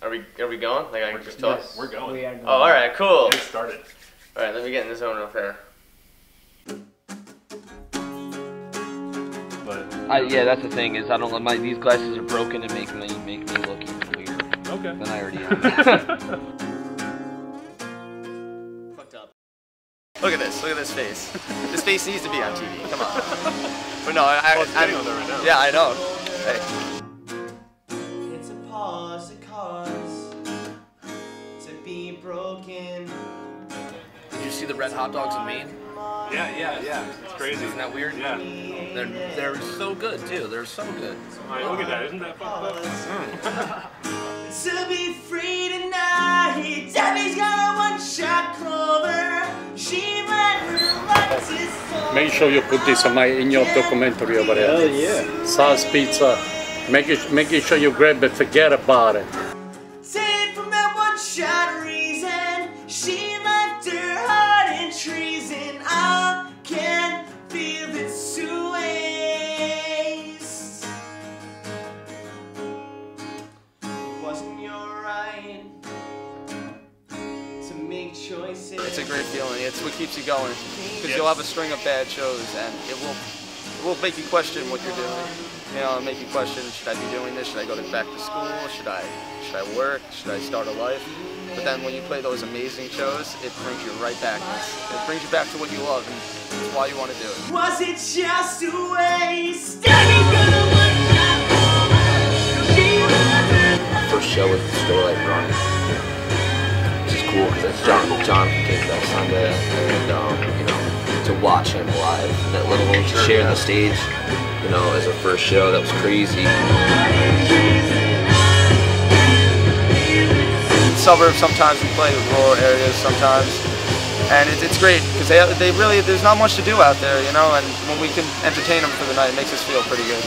Are we going? Like I can just talk? Yes, we're going. We are going. Oh, all right, cool. Get started. All right, let me get in the zone real fast. But yeah, that's the thing is I don't let these glasses are broken and make me look even weird. okay. Than I already am. Fucked up. Look at this face. This face needs to be on TV. Come on. But no, Well, it's getting on there right now. Yeah, I know. Hey. It's a pause, a cause to be broken. Did you see the red hot dogs in Maine? Yeah. It's crazy. Isn't that weird? Yeah. They're so good too. They're so good. Alright, look at that. Isn't that fucked up? To be free tonight, Debbie's got a one-shot clover. She might relax his soul. Make sure you put this in your documentary over there. Oh yeah. Sauce pizza. Making sure you grab it, forget about it. Saved from that one-shot reason, she left her heart in treason. I can feel its waste. Wasn't your right to make choices? It's a great feeling. It's what keeps you going. Because you'll have a string of bad shows, and it will make you question what you're doing. You know, make you question: should I be doing this? Should I go back to school? Should I work? Should I start a life? But then when you play those amazing shows, it brings you right back. It brings you back to what you love, and it's why you want to do it. Was it just a waste? First show with the Starlight Run. Which is cool because that's John came back Sunday, and you know, to watch him live, that little to share the stage, you know, as a first show, that was crazy. Suburbs sometimes we play rural areas sometimes, and it's great because they really there's not much to do out there, you know, and when we can entertain them for the night, it makes us feel pretty good.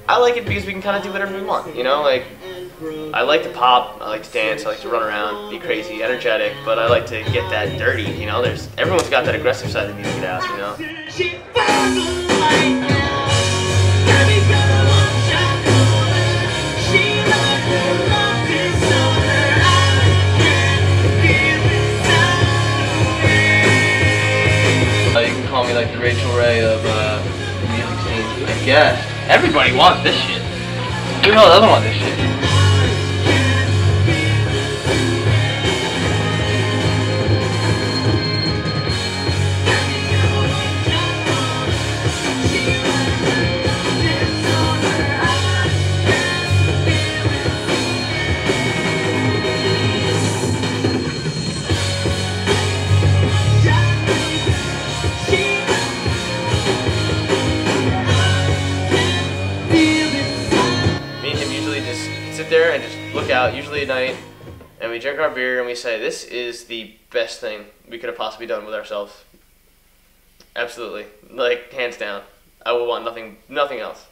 I like it because we can kind of do whatever we want, you know, like I like to pop, I like to dance, I like to run around, be crazy, energetic, but I like to get that dirty, you know, everyone's got that aggressive side of me to get out, you know. You can call me like the Rachel Ray of the music scene, I guess. Everybody wants this shit. Who the hell doesn't want this shit? There and just look out, usually at night, and we drink our beer and we say, this is the best thing we could have possibly done with ourselves. Absolutely. Like, hands down. I would want nothing else.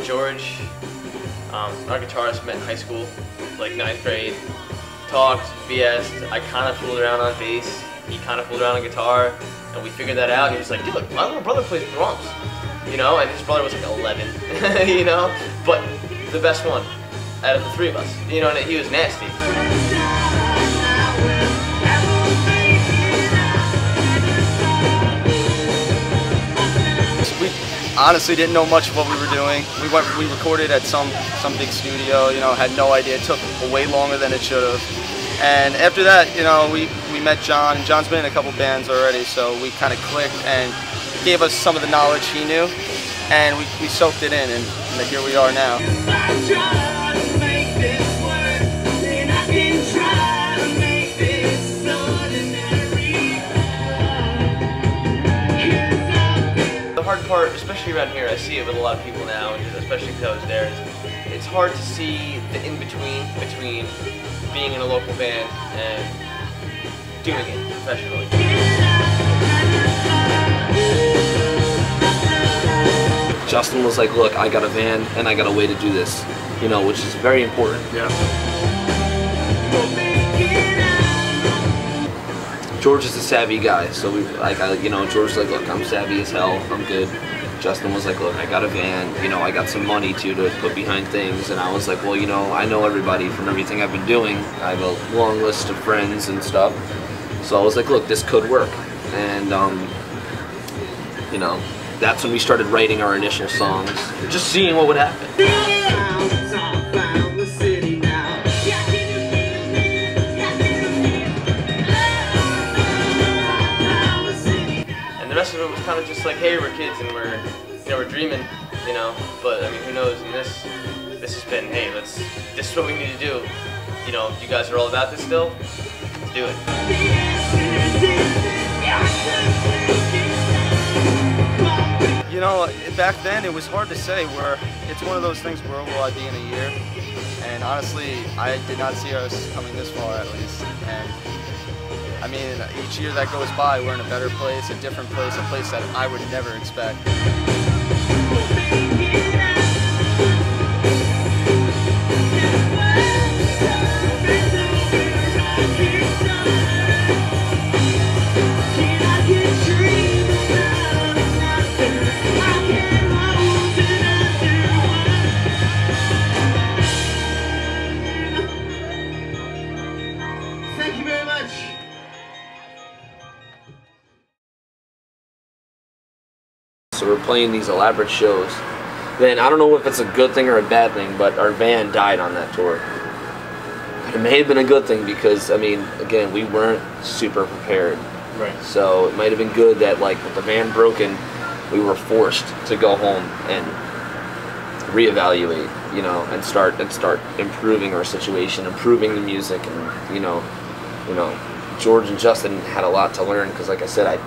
George, our guitarist, met in high school, like 9th grade, talked, BS'd, I kind of fooled around on bass, he kind of fooled around on guitar, and we figured that out. He was like, dude, my little brother plays drums, you know, and his brother was like 11, you know, but the best one out of the three of us, you know, and he was nasty. We honestly didn't know much of what we were doing. We recorded at some big studio, you know, had no idea. It took way longer than it should have. And after that, you know, we met John, and John's been in a couple bands already, so we kind of clicked, and gave us some of the knowledge he knew, and we soaked it in, and here we are now. The hard part, especially around here, I see it with a lot of people now, and especially because I was there, it's hard to see the in-between between being in a local band and doing it professionally. Justin was like, look, I got a van and I got a way to do this, you know, which is very important. Yeah. George is a savvy guy, so we like, you know, George was like, look, I'm savvy as hell, I'm good. Justin was like, look, I got a van, you know, I got some money to put behind things, and I was like, well, you know, I know everybody from everything I've been doing. I have a long list of friends and stuff, so I was like, look, this could work, and you know, that's when we started writing our initial songs, just seeing what would happen. And the rest of it was kind of just like, hey, we're kids and we're, you know, we're dreaming, you know. But I mean, who knows? And this has been, hey, this is what we need to do. You know, you guys are all about this still. Let's do it. You know, back then it was hard to say. It's one of those things, where will I be in a year? And honestly, I did not see us coming this far, at least. And I mean, each year that goes by, we're in a better place, a different place, a place that I would never expect. Thank you very much. So we're playing these elaborate shows. Then I don't know if it's a good thing or a bad thing, but our van died on that tour. It may have been a good thing because, I mean, again, we weren't super prepared. Right. So it might have been good that, like, with the van broken, we were forced to go home and reevaluate, you know, and start improving our situation, improving the music, and you know, George and Justin had a lot to learn because, like I said,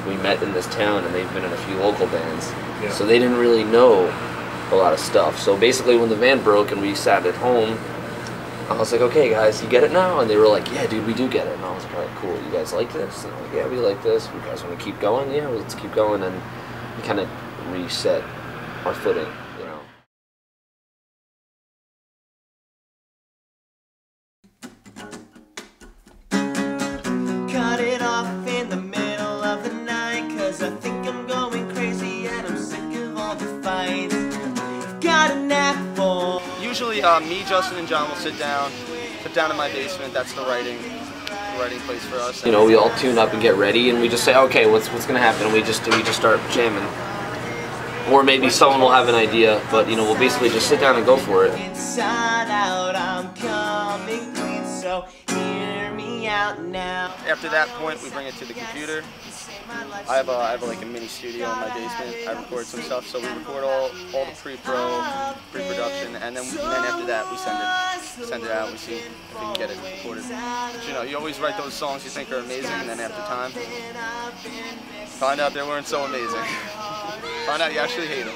we met in this town and they've been in a few local bands, Yeah. so they didn't really know a lot of stuff. So basically, when the van broke and we sat at home, I was like, okay, guys, you get it now? And they were like, yeah, dude, we do get it. And I was like, all right, cool. You guys like this? And I'm like, yeah, we like this. You guys want to keep going? Yeah, let's keep going. And we kind of reset our footing, you know. Cut it off in the middle of the night, 'cause I think I'm going crazy and I'm sick of all the fights. Got a nap for. Usually, me, Justin, and John will sit down in my basement. That's the writing place for us. You know, we all tune up and get ready, and we just say, okay, what's gonna happen? And we just start jamming. Or maybe someone will have an idea, but you know, we'll basically just sit down and go for it. Inside out, I'm coming clean, so hear me out now. After that point, we bring it to the computer. I have like a mini studio in my basement. I record some stuff, so we record all the pre-production, and then after that we send it out. We see if we can get it recorded. But, you know, you always write those songs you think are amazing, and then after time, find out they weren't so amazing. Find out you actually hate them.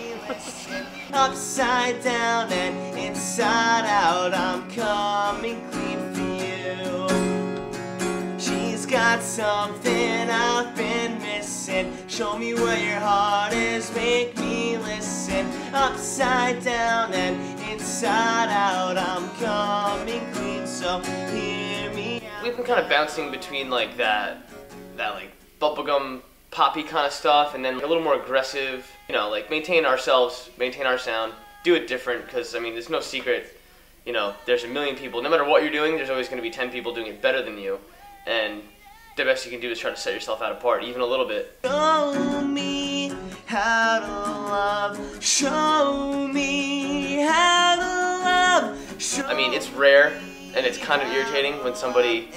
Upside down and inside out, I'm coming clean for you. She's got something I've been missing. Show me where your heart is, make me listen. Upside down and inside out, I'm coming clean, so hear me out. We've been kind of bouncing between like that like bubblegum poppy kind of stuff, and then a little more aggressive, you know, like maintain ourselves, maintain our sound, do it different, because I mean, there's no secret, you know, there's a million people, no matter what you're doing, there's always going to be 10 people doing it better than you, and the best you can do is try to set yourself out apart, even a little bit. Show me how to love, show me how to love, show I mean, it's rare, and it's kind of irritating when somebody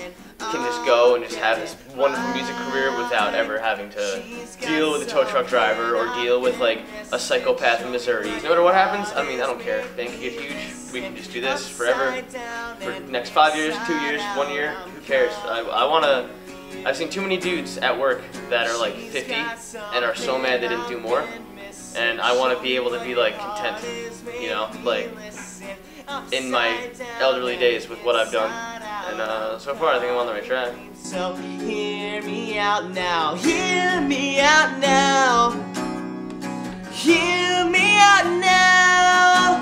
can just go and just have this wonderful music career without ever having to deal with a tow truck driver or deal with like a psychopath in Missouri. No matter what happens, I mean, I don't care. Band can get huge. We can just do this forever, for the next 5 years, 2 years, 1 year. Who cares? I've seen too many dudes at work that are like 50 and are so mad they didn't do more. And I want to be able to be like content, you know, like in my elderly days with what I've done. And so far I think I'm on the right track. So hear me out now, hear me out now, hear me out now,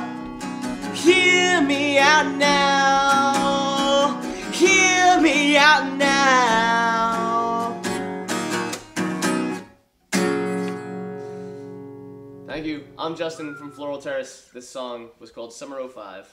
hear me out now, hear me out now. Thank you. I'm Justin from Floral Terrace. This song was called Summer 05.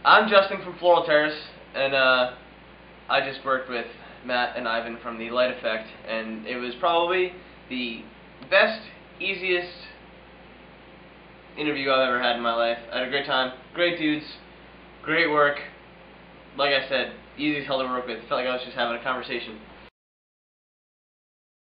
I'm Justin from Floral Terrace, and I just worked with Matt and Ivan from The Light Effect, and it was probably the best, easiest interview I've ever had in my life. I had a great time, great dudes, great work. Like I said, easy as hell to work with. Felt like I was just having a conversation.